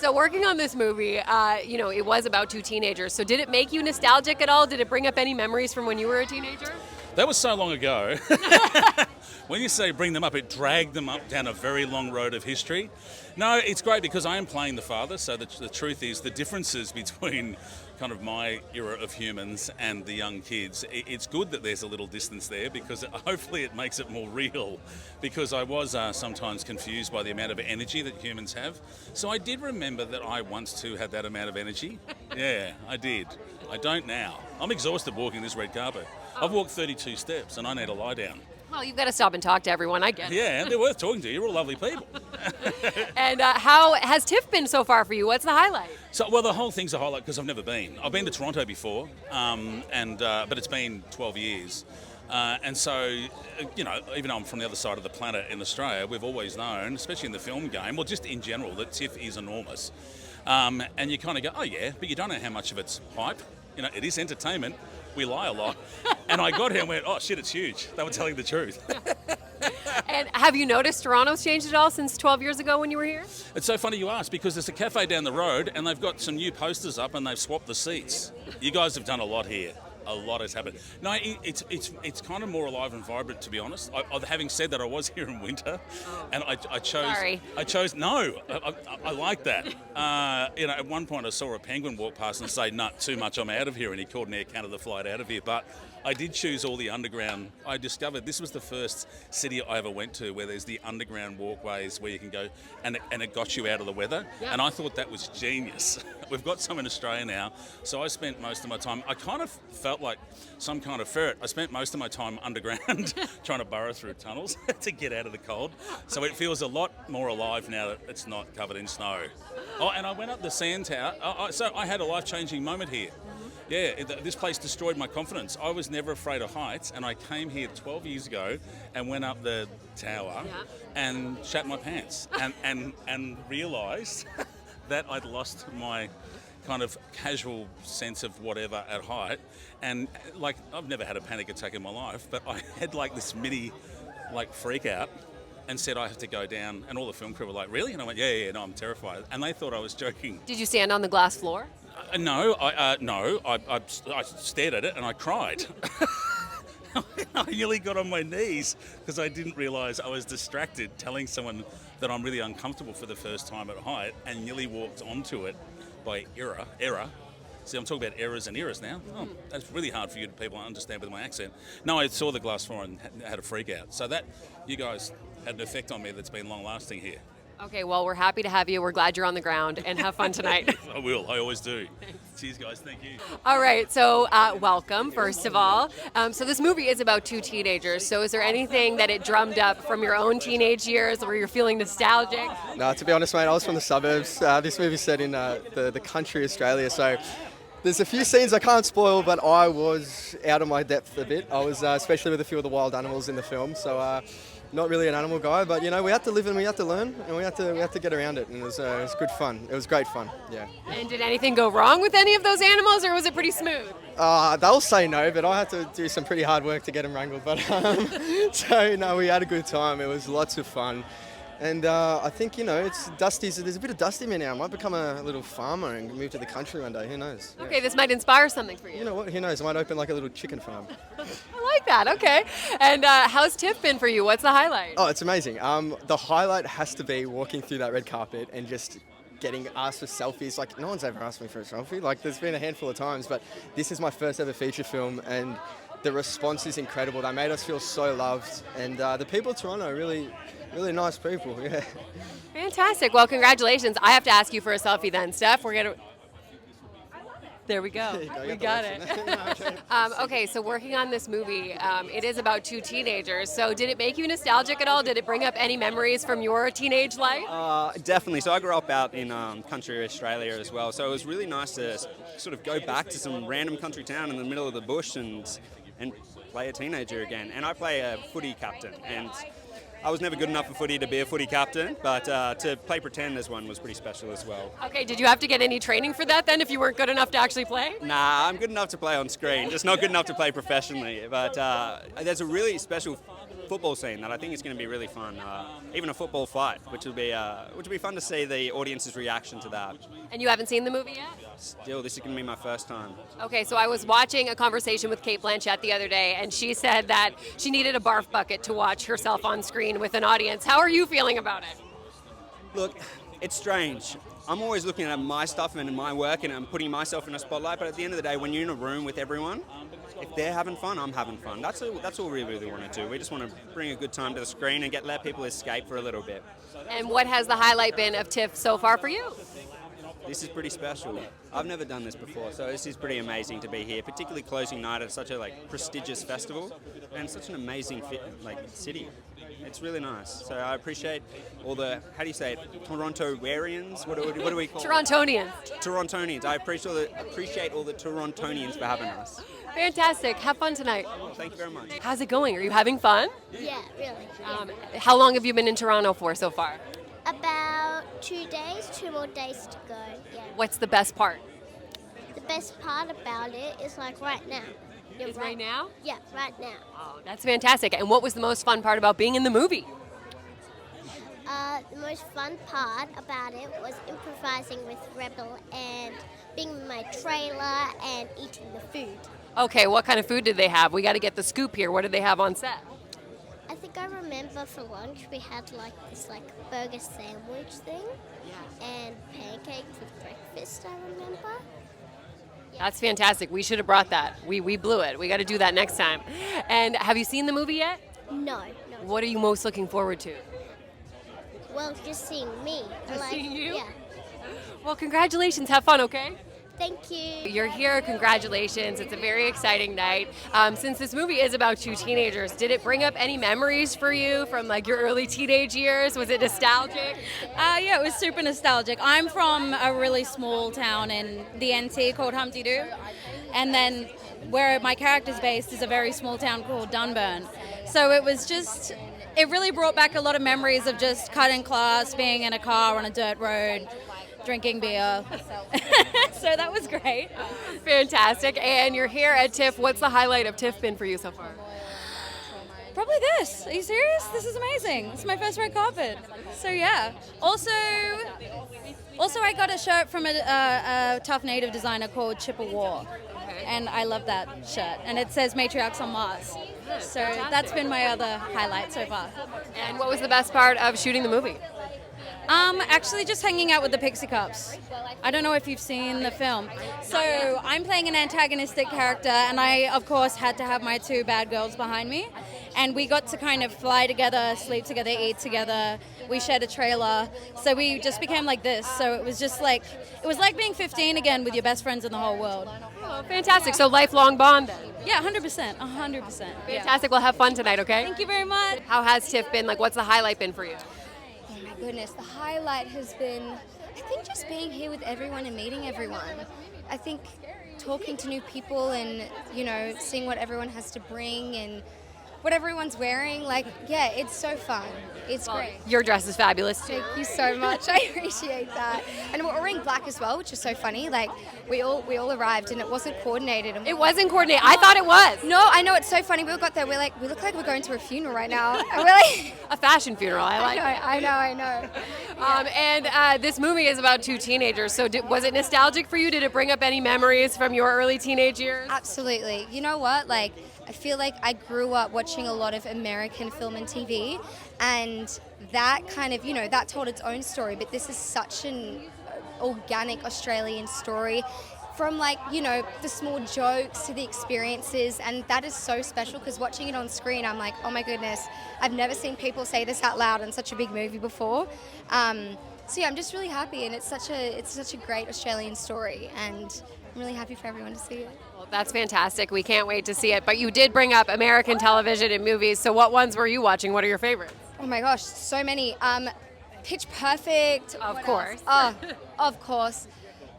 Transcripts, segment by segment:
So working on this movie, it was about two teenagers. So did it make you nostalgic at all? Did it bring up any memories from when you were a teenager? That was so long ago. When you say bring them up, it dragged them up down a very long road of history. No, it's great because I am playing the father, so the truth is the differences between kind of my era of humans and the young kids, it's good that there's a little distance there because hopefully it makes it more real, because I was sometimes confused by the amount of energy that humans have. So I did remember that I once too had that amount of energy. Yeah, I did. I don't now. I'm exhausted walking this red carpet. I've walked 32 steps and I need to lie down. Well, you've got to stop and talk to everyone. I get it. Yeah, they're worth talking to. You're all lovely people. And how has TIFF been so far for you? What's the highlight? Well, the whole thing's a highlight because I've never been. I've been to Toronto before, but it's been 12 years. And so, even though I'm from the other side of the planet in Australia, we've always known, especially in the film game, well, just in general, that TIFF is enormous. And you kind of go, oh yeah, but you don't know how much of it's hype. It is entertainment. We lie a lot. And I got here and went, oh shit, it's huge. They were telling the truth. And have you noticed Toronto's changed at all since 12 years ago when you were here? It's so funny you ask because there's a cafe down the road and they've got some new posters up and they've swapped the seats. You guys have done a lot here. A lot has happened. No, it's kind of more alive and vibrant, to be honest. Having said that, I was here in winter, and I chose. Sorry. I chose no. I like that. At one point I saw a penguin walk past and say, "Nut, too much. I'm out of here." And he called an Air Canada flight out of here. But I did choose all the underground. I discovered this was the first city I ever went to where there's the underground walkways where you can go, and it got you out of the weather. Yeah. And I thought that was genius. We've got some in Australia now, so I spent most of my time. I kind of felt like some kind of ferret. I spent most of my time underground trying to burrow through tunnels to get out of the cold. So it feels a lot more alive now that it's not covered in snow. Oh, and I went up the sand tower. So I had a life-changing moment here. Yeah, this place destroyed my confidence. I was never afraid of heights, and I came here 12 years ago and went up the tower and shat my pants and realised that I'd lost my kind of casual sense of whatever at height. And I've never had a panic attack in my life, but I had this mini freak out and said I have to go down, and all the film crew were like, really? And I went, yeah, no, I'm terrified. And they thought I was joking. Did you stand on the glass floor? No, I stared at it and I cried. I nearly got on my knees because I didn't realise I was distracted telling someone that I'm really uncomfortable for the first time at height and nearly walked onto it by error. See, I'm talking about errors and eras now. Oh, that's really hard for you people to understand with my accent. No, I saw the glass floor and had a freak out. So that, you guys had an effect on me that's been long lasting here. Okay, well, we're happy to have you. We're glad you're on the ground, and have fun tonight. I will. I always do. Thanks. Cheers, guys. Thank you. All right, so welcome, first of all. So this movie is about two teenagers. So is there anything that it drummed up from your own teenage years where you're feeling nostalgic? No, to be honest, mate, I was from the suburbs. This movie's set in the country Australia, so there's a few scenes I can't spoil, but I was out of my depth a bit. I was, especially with a few of the wild animals in the film, so not really an animal guy, but we had to live and we had to learn, and we had to get around it, and it was good fun. It was great fun, yeah. And did anything go wrong with any of those animals, or was it pretty smooth? They'll say no, but I had to do some pretty hard work to get them wrangled. But so no, we had a good time. It was lots of fun. And I think, it's Dusty's. There's a bit of Dusty in me now. I might become a little farmer and move to the country one day. Who knows? Okay, this might inspire something for you. You know what? Who knows? I might open a little chicken farm. I like that. Okay. And how's TIFF been for you? What's the highlight? Oh, it's amazing. The highlight has to be walking through that red carpet and just getting asked for selfies. No one's ever asked me for a selfie. There's been a handful of times, but this is my first ever feature film, and the response is incredible. They made us feel so loved, and the people of Toronto are really nice people, yeah. Fantastic. Well, congratulations. I have to ask you for a selfie then, Steph. There we go. We got it. Okay, so working on this movie, it is about two teenagers. So did it make you nostalgic at all? Did it bring up any memories from your teenage life? Definitely. So I grew up out in country Australia as well. So it was really nice to sort of go back to some random country town in the middle of the bush and play a teenager again. And I play a footy captain, and I was never good enough for footy to be a footy captain, but to play pretend as one was pretty special as well. Okay, did you have to get any training for that then if you weren't good enough to actually play? Nah, I'm good enough to play on screen, just not good enough to play professionally. But there's a really special football scene that I think is going to be really fun. Even a football fight, which will be fun to see the audience's reaction to that. And you haven't seen the movie yet? Still, this is going to be my first time. Okay, so I was watching a conversation with Kate Blanchett the other day, and she said that she needed a barf bucket to watch herself on screen with an audience. How are you feeling about it? Look, it's strange. I'm always looking at my stuff and my work, and I'm putting myself in a spotlight. But at the end of the day, when you're in a room with everyone, if they're having fun, I'm having fun. That's all we really want to do. We just want to bring a good time to the screen and let people escape for a little bit. And what has the highlight been of TIFF so far for you? This is pretty special. I've never done this before, so this is pretty amazing to be here, particularly closing night at such a prestigious festival and such an amazing city. It's really nice. So I appreciate all the, how do you say it, Torontoarians? What do we call Torontonians. Torontonians. I appreciate all the Torontonians for having us. Fantastic. Have fun tonight. Thank you very much. How's it going? Are you having fun? Yeah, really. How long have you been in Toronto for so far? About 2 days, 2 more days to go. Yeah. What's the best part? The best part about it is like right now. Is right now? Yeah, right now. Oh, that's fantastic. And what was the most fun part about being in the movie? The most fun part about it was improvising with Rebel and being in my trailer and eating the food. Okay, what kind of food did they have? We got to get the scoop here. What did they have on set? I think I remember for lunch we had this burger sandwich thing. Yeah. And pancakes with breakfast, I remember. That's fantastic. We should have brought that. We blew it. We got to do that next time. And have you seen the movie yet? No. What are you most looking forward to? Well, just seeing me. Just seeing you? Yeah. Well, congratulations. Have fun, okay? Thank you. You're here. Congratulations. It's a very exciting night. Since this movie is about 2 teenagers, did it bring up any memories for you from your early teenage years? Was it nostalgic? Yeah, it was super nostalgic. I'm from a really small town in the NT called Humpty Doo. And then where my character's based is a very small town called Dunburn. So it was just, it really brought back a lot of memories of just cutting class, being in a car on a dirt road, drinking beer. So that was great. Fantastic. And you're here at TIFF. What's the highlight of TIFF been for you so far? Probably this. Are you serious? This is amazing. It's my first red carpet. So yeah. Also I got a shirt from a tough native designer called Chipper War. And I love that shirt. And it says Matriarchs on Mars. So that's been my other highlight so far. And what was the best part of shooting the movie? Actually just hanging out with the Pixie Cups. I don't know if you've seen the film. So I'm playing an antagonistic character, and I, of course, had to have my 2 bad girls behind me. And we got to kind of fly together, sleep together, eat together. We shared a trailer. So we just became like this. So it was just it was like being 15 again with your best friends in the whole world. Oh, fantastic. So lifelong bond then. Yeah, 100%. 100%. Fantastic. We'll have fun tonight, okay? Thank you very much. How has TIFF been? What's the highlight been for you? Oh my goodness, the highlight has been, I think, just being here with everyone and meeting everyone. I think talking to new people and, seeing what everyone has to bring and what everyone's wearing, it's so fun. It's great. Your dress is fabulous too. Thank you so much. I appreciate that. And we're wearing black as well, which is so funny. We all arrived and it wasn't coordinated. It wasn't coordinated. I thought it was. No, I know, it's so funny. We all got there. We look like we're going to a funeral right now. Really? A fashion funeral. I like it. I know. And this movie is about 2 teenagers. So was it nostalgic for you? Did it bring up any memories from your early teenage years? Absolutely. You know what? I feel like I grew up watching a lot of American film and TV, and that kind of, that told its own story, but this is such an organic Australian story from the small jokes to the experiences, and that is so special because watching it on screen, I'm like, oh my goodness, I've never seen people say this out loud in such a big movie before. So yeah, I'm just really happy, and it's such a great Australian story, and I'm really happy for everyone to see it. Well, that's fantastic. We can't wait to see it. But you did bring up American television and movies. So what ones were you watching? What are your favorites? Oh my gosh, so many. Pitch Perfect. Of course. Oh, of course.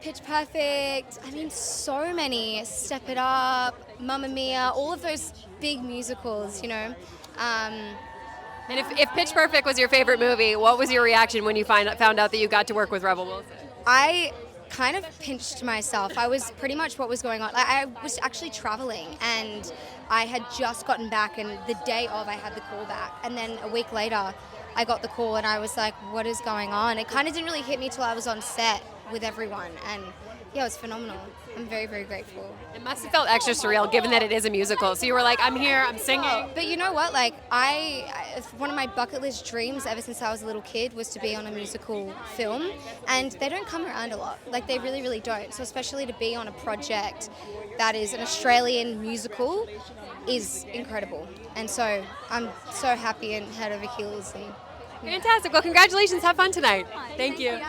Pitch Perfect. I mean, so many. Step It Up, Mamma Mia, all of those big musicals, And if Pitch Perfect was your favorite movie, what was your reaction when you found out that you got to work with Rebel Wilson? I kind of pinched myself. I was pretty much what was going on. I was actually traveling and I had just gotten back, and the day of I had the call back. And then a week later I got the call and I was like, what is going on? It kind of didn't really hit me till I was on set with everyone. And yeah, it was phenomenal. I'm very, very grateful. It must have felt extra surreal given that it is a musical. So you were like, I'm here, I'm singing. But you know what? Like, one of my bucket list dreams ever since I was a little kid was to be on a musical film. And they don't come around a lot. Like, they really, really don't. So especially to be on a project that is an Australian musical is incredible. And so I'm so happy and head over heels. And Fantastic. Well, congratulations. Have fun tonight. Thank you.